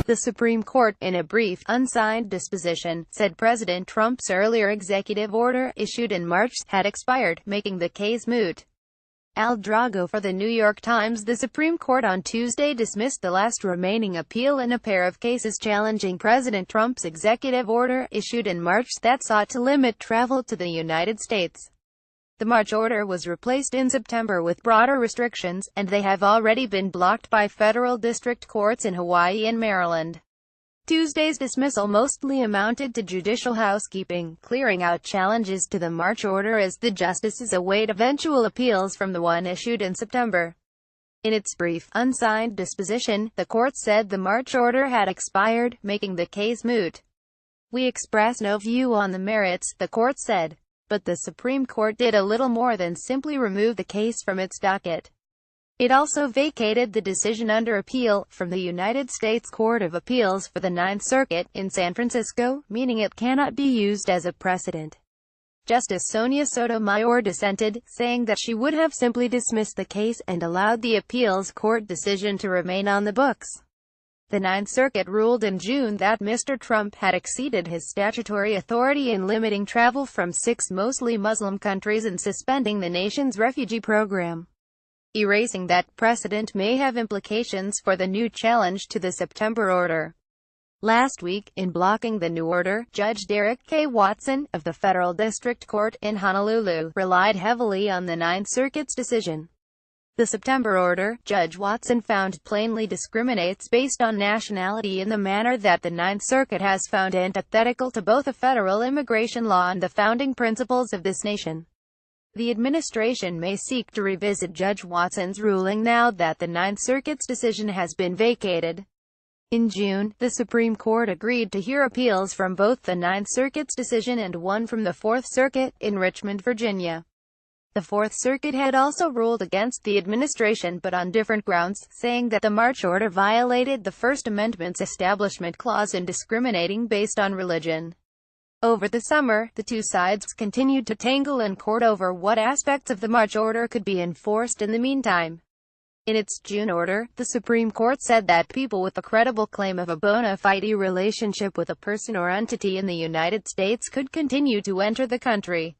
The Supreme Court, in a brief, unsigned disposition, said President Trump's earlier executive order, issued in March, had expired, making the case moot. Drago for The New York Times. The Supreme Court on Tuesday dismissed the last remaining appeal in a pair of cases challenging President Trump's executive order, issued in March, that sought to limit travel to the United States. The March order was replaced in September with broader restrictions, and they have already been blocked by federal district courts in Hawaii and Maryland. Tuesday's dismissal mostly amounted to judicial housekeeping, clearing out challenges to the March order as the justices await eventual appeals from the one issued in September. In its brief, unsigned disposition, the court said the March order had expired, making the case moot. "We express no view on the merits," the court said. But the Supreme Court did a little more than simply remove the case from its docket. It also vacated the decision under appeal, from the United States Court of Appeals for the Ninth Circuit, in San Francisco, meaning it cannot be used as a precedent. Justice Sonia Sotomayor dissented, saying that she would have simply dismissed the case, and allowed the appeals court decision to remain on the books. The Ninth Circuit ruled in June that Mr. Trump had exceeded his statutory authority in limiting travel from 6 mostly Muslim countries and suspending the nation's refugee program. Erasing that precedent may have implications for the new challenge to the September order. Last week, in blocking the new order, Judge Derek K. Watson, of the Federal District Court in Honolulu, relied heavily on the Ninth Circuit's decision. The September order, Judge Watson found, plainly discriminates based on nationality in the manner that the Ninth Circuit has found antithetical to both a federal immigration law and the founding principles of this nation. The administration may seek to revisit Judge Watson's ruling now that the Ninth Circuit's decision has been vacated. In June, the Supreme Court agreed to hear appeals from both the Ninth Circuit's decision and one from the Fourth Circuit, in Richmond, Virginia. The Fourth Circuit had also ruled against the administration, but on different grounds, saying that the March order violated the First Amendment's Establishment Clause in discriminating based on religion. Over the summer, the two sides continued to tangle in court over what aspects of the March order could be enforced in the meantime. In its June order, the Supreme Court said that people with a credible claim of a bona fide relationship with a person or entity in the United States could continue to enter the country.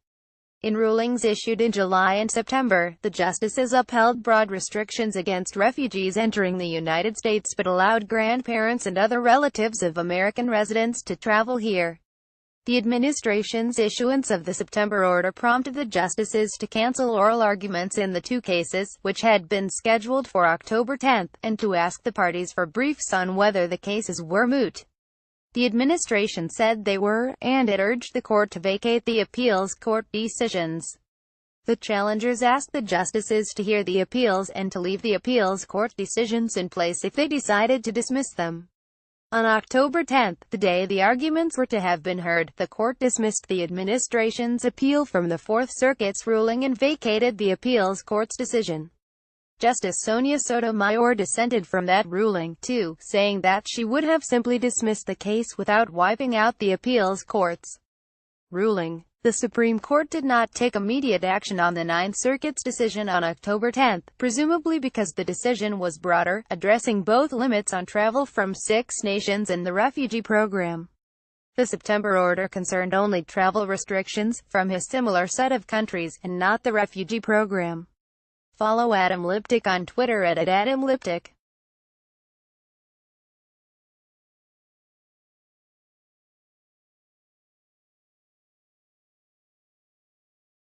In rulings issued in July and September, the justices upheld broad restrictions against refugees entering the United States but allowed grandparents and other relatives of American residents to travel here. The administration's issuance of the September order prompted the justices to cancel oral arguments in the two cases, which had been scheduled for October 10, and to ask the parties for briefs on whether the cases were moot. The administration said they were, and it urged the court to vacate the appeals court decisions. The challengers asked the justices to hear the appeals and to leave the appeals court decisions in place if they decided to dismiss them. On October 10, the day the arguments were to have been heard, the court dismissed the administration's appeal from the Fourth Circuit's ruling and vacated the appeals court's decision. Justice Sonia Sotomayor dissented from that ruling, too, saying that she would have simply dismissed the case without wiping out the appeals court's ruling. The Supreme Court did not take immediate action on the Ninth Circuit's decision on October 10, presumably because the decision was broader, addressing both limits on travel from 6 nations and the refugee program. The September order concerned only travel restrictions from a similar set of countries, and not the refugee program. Follow Adam Liptak on Twitter at @AdamLiptak.